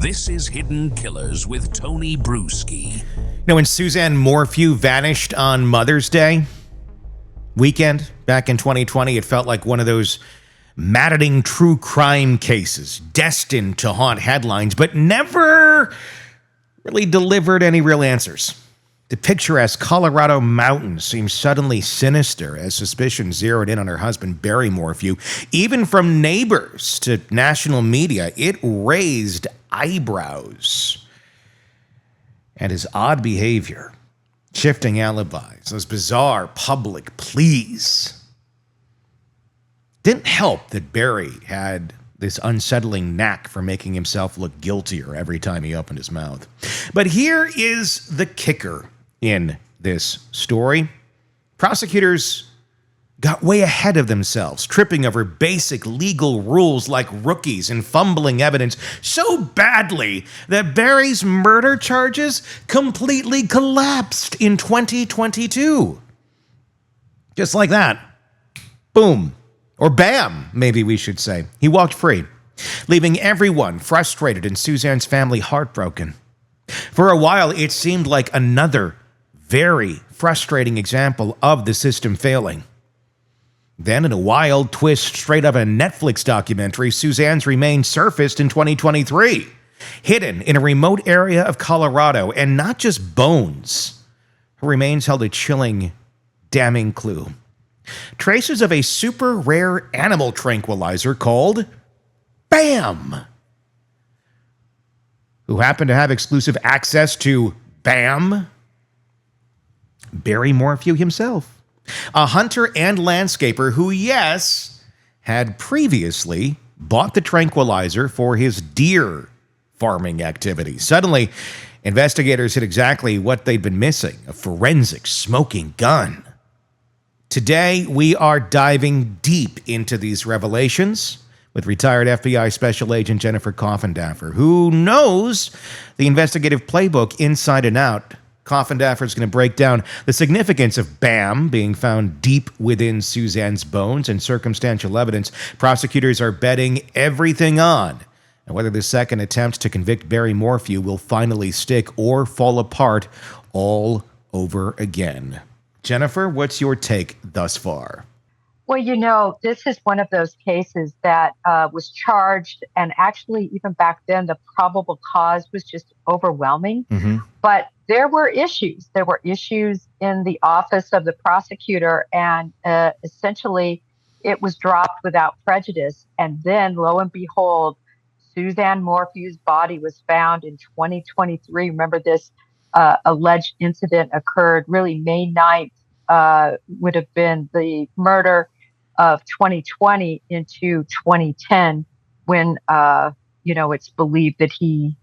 This is Hidden Killers with Tony Bruschi. You know, when Suzanne Morphew vanished on Mother's Day weekend back in 2020, it felt like one of those maddening true crime cases destined to haunt headlines, but never really delivered any real answers. The picturesque Colorado mountains seemed suddenly sinister as suspicion zeroed in on her husband, Barry Morphew. Even from neighbors to national media, it raised eyebrows. And his odd behavior, shifting alibis, those bizarre public pleas, didn't help that Barry had this unsettling knack for making himself look guiltier every time he opened his mouth. But here is the kicker in this story. Prosecutors got way ahead of themselves, tripping over basic legal rules like rookies and fumbling evidence so badly that Barry's murder charges completely collapsed in 2022. Just like that. Boom. Or bam, maybe we should say. He walked free, leaving everyone frustrated and Suzanne's family heartbroken. For a while, it seemed like another very frustrating example of the system failing. Then, in a wild twist straight out of a Netflix documentary, Suzanne's remains surfaced in 2023, hidden in a remote area of Colorado, and not just bones. Her remains held a chilling, damning clue. Traces of a super rare animal tranquilizer called BAM. Who happened to have exclusive access to BAM? Barry Morphew himself, a hunter and landscaper who, yes, had previously bought the tranquilizer for his deer farming activities. Suddenly, investigators hit exactly what they'd been missing: a forensic smoking gun. Today, we are diving deep into these revelations with retired FBI Special Agent Jennifer Coffindaffer, who knows the investigative playbook inside and out. Coffindaffer is going to break down the significance of BAM being found deep within Suzanne's bones and circumstantial evidence prosecutors are betting everything on, and whether the second attempt to convict Barry Morphew will finally stick or fall apart all over again. Jennifer, what's your take thus far? Well, you know, this is one of those cases that was charged, and actually, even back then, the probable cause was just overwhelming. Mm-hmm. But there were issues. There were issues in the office of the prosecutor, and essentially, it was dropped without prejudice. And then, lo and behold, Suzanne Morphew's body was found in 2023. Remember, this alleged incident occurred really May 9th, would have been the murder of 2020 into 2010 when, it's believed that he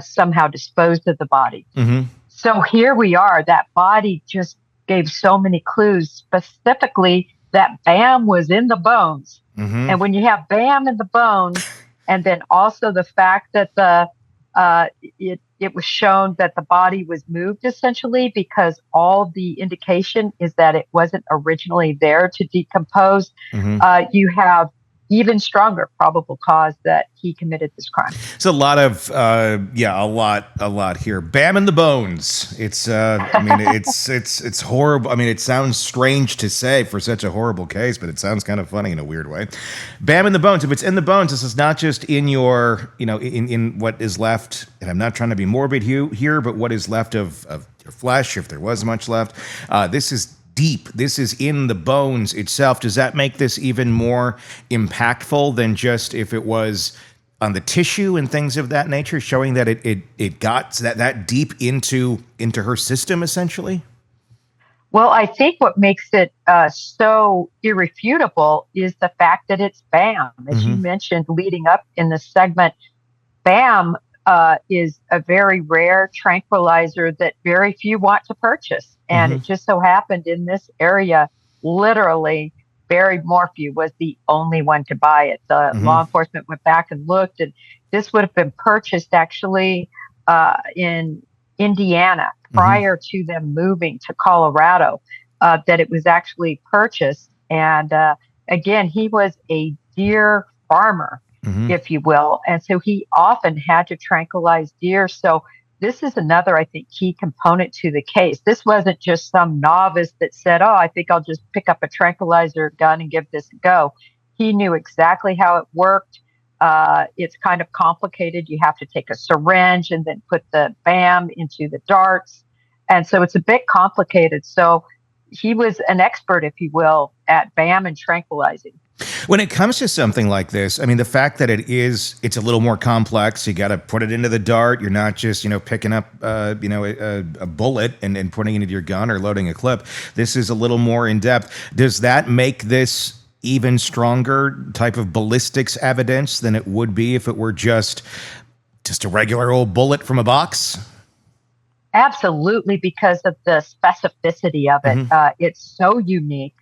somehow disposed of the body. Mm-hmm. So here we are. That body just gave so many clues, specifically that BAM was in the bones. Mm-hmm. And when you have BAM in the bones, and then also the fact that it was shown that the body was moved essentially because all the indication is that it wasn't originally there to decompose. Mm-hmm. You have even stronger probable cause that he committed this crime. It's a lot of, a lot here. BAM in the bones. It's, it's horrible. I mean, it sounds strange to say for such a horrible case, but it sounds kind of funny in a weird way. BAM in the bones. If it's in the bones, this is not just in your, in what is left. And I'm not trying to be morbid here, but what is left of your flesh, if there was much left. This is deep. This is in the bones itself. Does that make this even more impactful than just if it was on the tissue and things of that nature, showing that it got that deep into her system, essentially? Well, I think what makes it so irrefutable is the fact that it's BAM. As you mentioned leading up in the segment, BAM is a very rare tranquilizer that very few want to purchase. And it just so happened in this area, literally, Barry Morphew was the only one to buy it. The law enforcement went back and looked, and this would have been purchased actually in Indiana prior to them moving to Colorado, that it was actually purchased. And again, he was a deer farmer. if you will. And so he often had to tranquilize deer. So this is another, I think, key component to the case. This wasn't just some novice that said, oh, I think I'll just pick up a tranquilizer gun and give this a go. He knew exactly how it worked. It's kind of complicated. You have to take a syringe and then put the BAM into the darts. And so it's a bit complicated. So he was an expert, if you will, at BAM and tranquilizing. When it comes to something like this, I mean, the fact that it's a little more complex. You got to put it into the dart. You're not just, picking up, a bullet and putting it into your gun or loading a clip. This is a little more in depth. Does that make this even stronger type of ballistics evidence than it would be if it were just a regular old bullet from a box? Absolutely, because of the specificity of it. It's so unique.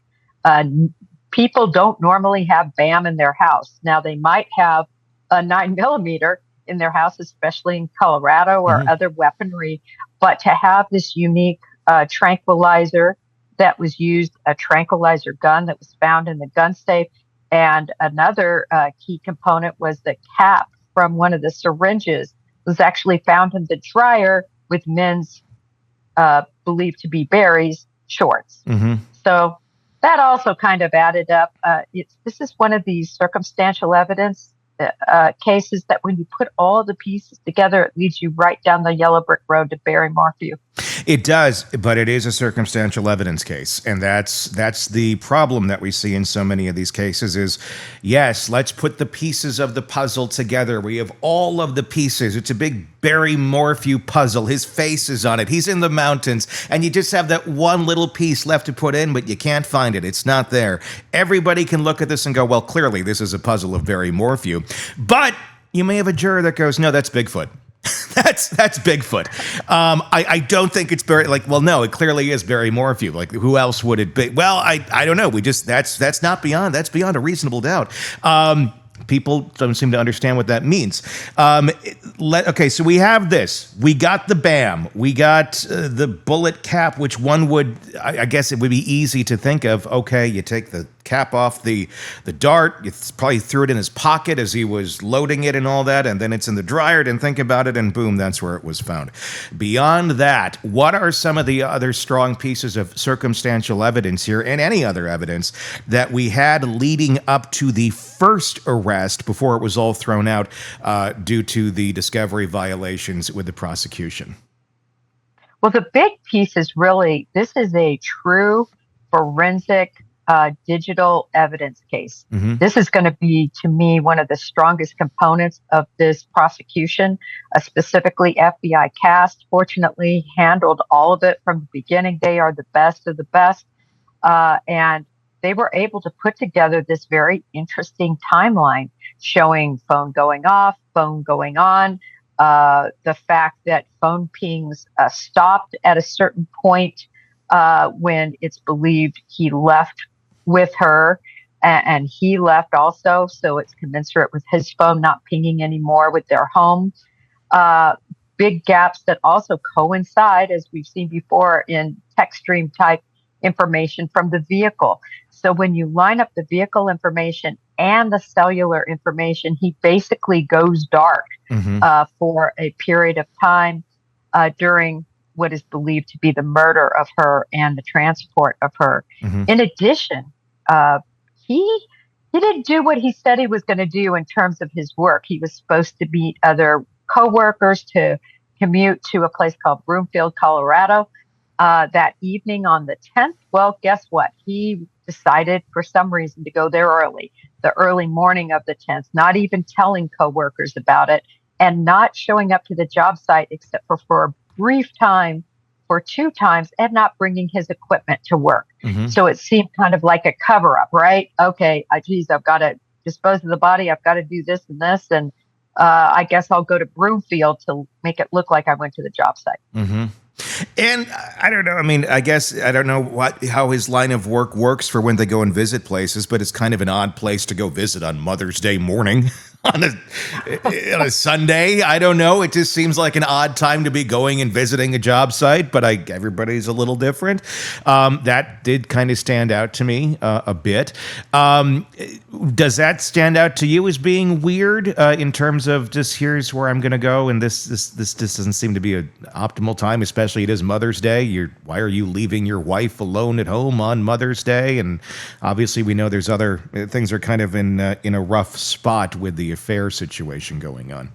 People don't normally have BAM in their house. Now, they might have a 9mm in their house, especially in Colorado or other weaponry. But to have this unique tranquilizer that was used, a tranquilizer gun that was found in the gun safe, and another key component was the cap from one of the syringes was actually found in the dryer with men's believed to be Barry's shorts. So that also kind of added up. This is one of these circumstantial evidence cases that when you put all the pieces together, it leads you right down the yellow brick road to Barry Morphew. It does, but it is a circumstantial evidence case. And that's the problem that we see in so many of these cases is, yes, let's put the pieces of the puzzle together. We have all of the pieces. It's a big Barry Morphew puzzle. His face is on it. He's in the mountains. And you just have that one little piece left to put in, but you can't find it. It's not there. Everybody can look at this and go, well, clearly this is a puzzle of Barry Morphew. But you may have a juror that goes, no, that's Bigfoot. That's Bigfoot. I don't think it's Barry. Like, well, no, it clearly is Barry Morphew. Like, who else would it be? Well, I don't know. That's beyond a reasonable doubt. People don't seem to understand what that means. Okay, so we have this. We got the BAM. We got the bullet cap, which one would, I guess it would be easy to think of. Okay, you take the cap off the dart. You probably threw it in his pocket as he was loading it and all that, and then it's in the dryer. Didn't think about it, and boom, that's where it was found. Beyond that, what are some of the other strong pieces of circumstantial evidence here, and any other evidence that we had leading up to the first arrest before it was all thrown out due to the discovery violations with the prosecution? Well, the big piece is really, this is a true forensic digital evidence case. This is going to be, to me, one of the strongest components of this prosecution, specifically FBI cast. Fortunately, handled all of it from the beginning. They are the best of the best. And they were able to put together this very interesting timeline showing phone going off, phone going on, the fact that phone pings stopped at a certain point when it's believed he left with her and he left also. So it's commensurate with his phone not pinging anymore with their home. Big gaps that also coincide, as we've seen before, in text stream type information from the vehicle. So when you line up the vehicle information and the cellular information, he basically goes dark for a period of time during what is believed to be the murder of her and the transport of her. In addition, he didn't do what he said he was going to do in terms of his work. He was supposed to meet other coworkers to commute to a place called Broomfield, Colorado, that evening on the 10th. Well, guess what? He decided for some reason to go there early, the early morning of the 10th, not even telling coworkers about it and not showing up to the job site except for a brief time for 2 times and not bringing his equipment to work. So it seemed kind of like a cover up, right? Okay, I've got to dispose of the body. I've got to do this and this. And I guess I'll go to Broomfield to make it look like I went to the job site. And I don't know. I mean, I guess I don't know how his line of work works for when they go and visit places, but it's kind of an odd place to go visit on Mother's Day morning. on a Sunday. I don't know. It just seems like an odd time to be going and visiting a job site, but everybody's a little different. That did kind of stand out to me a bit. Does that stand out to you as being weird in terms of just here's where I'm going to go, and this doesn't seem to be an optimal time, especially it is Mother's Day. Why are you leaving your wife alone at home on Mother's Day? And obviously we know there's other things are kind of in a rough spot with the affair situation going on.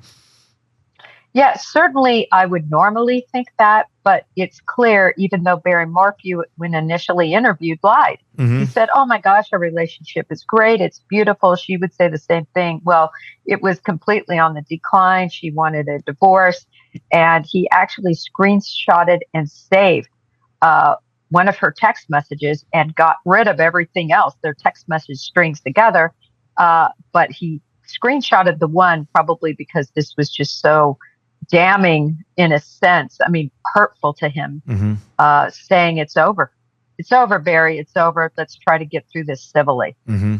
Yeah, certainly I would normally think that, but it's clear, even though Barry Morphew, when initially interviewed, lied. Mm-hmm. He said, oh my gosh, our relationship is great. It's beautiful. She would say the same thing. Well, it was completely on the decline. She wanted a divorce. And he actually screenshotted and saved one of her text messages and got rid of everything else. Their text message strings together. But he screenshotted the one probably because this was just so damning in a sense. I mean, hurtful to him, mm-hmm. Saying it's over. It's over, Barry. It's over. Let's try to get through this civilly. Mm-hmm.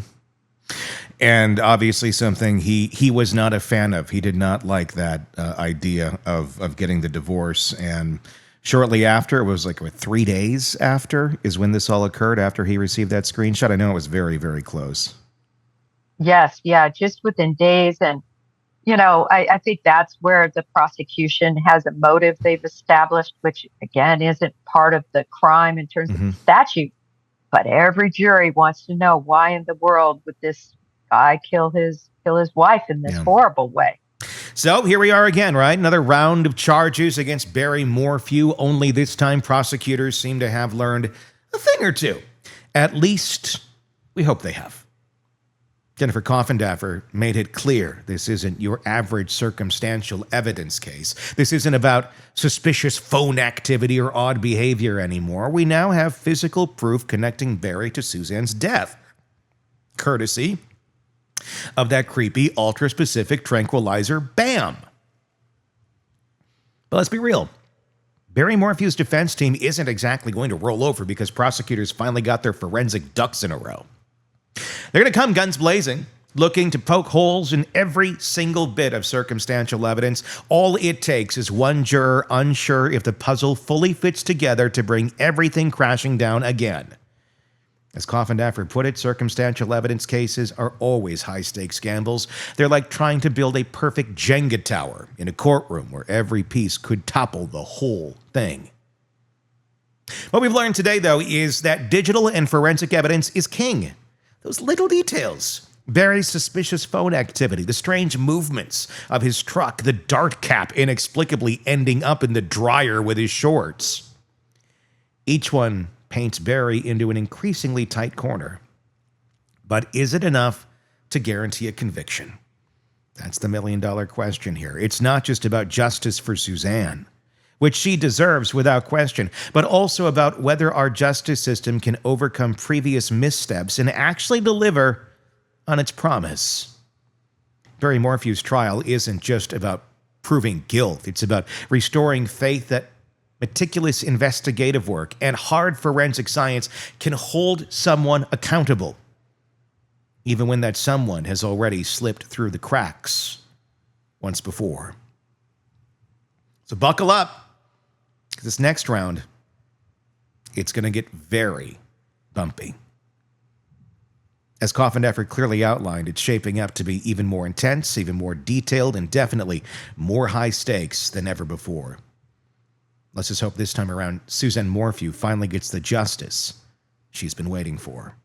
And obviously something he was not a fan of. He did not like that idea of getting the divorce. And shortly after, it was like 3 days after is when this all occurred, after he received that screenshot. I know it was very, very close. Yes, yeah, just within days. And, I think that's where the prosecution has a motive they've established, which, again, isn't part of the crime in terms of the statute. But every jury wants to know, why in the world would this guy kill his wife in this horrible way? So here we are again, right? Another round of charges against Barry Morphew. Only this time prosecutors seem to have learned a thing or two. At least we hope they have. Jennifer Coffindaffer made it clear this isn't your average circumstantial evidence case. This isn't about suspicious phone activity or odd behavior anymore. We now have physical proof connecting Barry to Suzanne's death, courtesy of that creepy, ultra-specific tranquilizer, BAM. But let's be real. Barry Morphew's defense team isn't exactly going to roll over because prosecutors finally got their forensic ducks in a row. They're going to come guns blazing, looking to poke holes in every single bit of circumstantial evidence. All it takes is one juror unsure if the puzzle fully fits together to bring everything crashing down again. As Coffindaffer put it, circumstantial evidence cases are always high-stakes gambles. They're like trying to build a perfect Jenga tower in a courtroom where every piece could topple the whole thing. What we've learned today, though, is that digital and forensic evidence is king. Those little details, Barry's suspicious phone activity, the strange movements of his truck, the dart cap inexplicably ending up in the dryer with his shorts. Each one paints Barry into an increasingly tight corner. But is it enough to guarantee a conviction? That's the million-dollar question here. It's not just about justice for Suzanne, which she deserves without question, but also about whether our justice system can overcome previous missteps and actually deliver on its promise. Barry Morphew's trial isn't just about proving guilt. It's about restoring faith that meticulous investigative work and hard forensic science can hold someone accountable, even when that someone has already slipped through the cracks once before. So buckle up. This next round, it's going to get very bumpy. As Coffindaffer clearly outlined, it's shaping up to be even more intense, even more detailed, and definitely more high stakes than ever before. Let's just hope this time around Suzanne Morphew finally gets the justice she's been waiting for.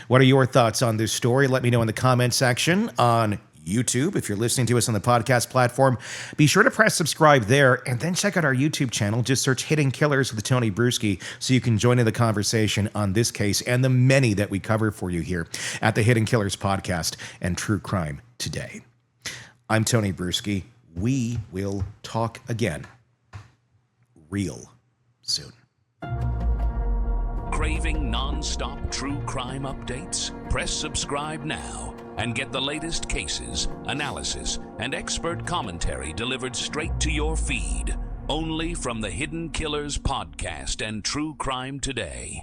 What are your thoughts on this story? Let me know in the comment section on YouTube. If you're listening to us on the podcast platform, be sure to press subscribe there and then check out our YouTube channel. Just search Hidden Killers with Tony Bruschi so you can join in the conversation on this case and the many that we cover for you here at the Hidden Killers podcast and True Crime Today. I'm Tony Bruschi. We will talk again real soon. Craving non-stop true crime updates? Press subscribe now and get the latest cases, analysis, and expert commentary delivered straight to your feed, only from the Hidden Killers podcast and True Crime Today.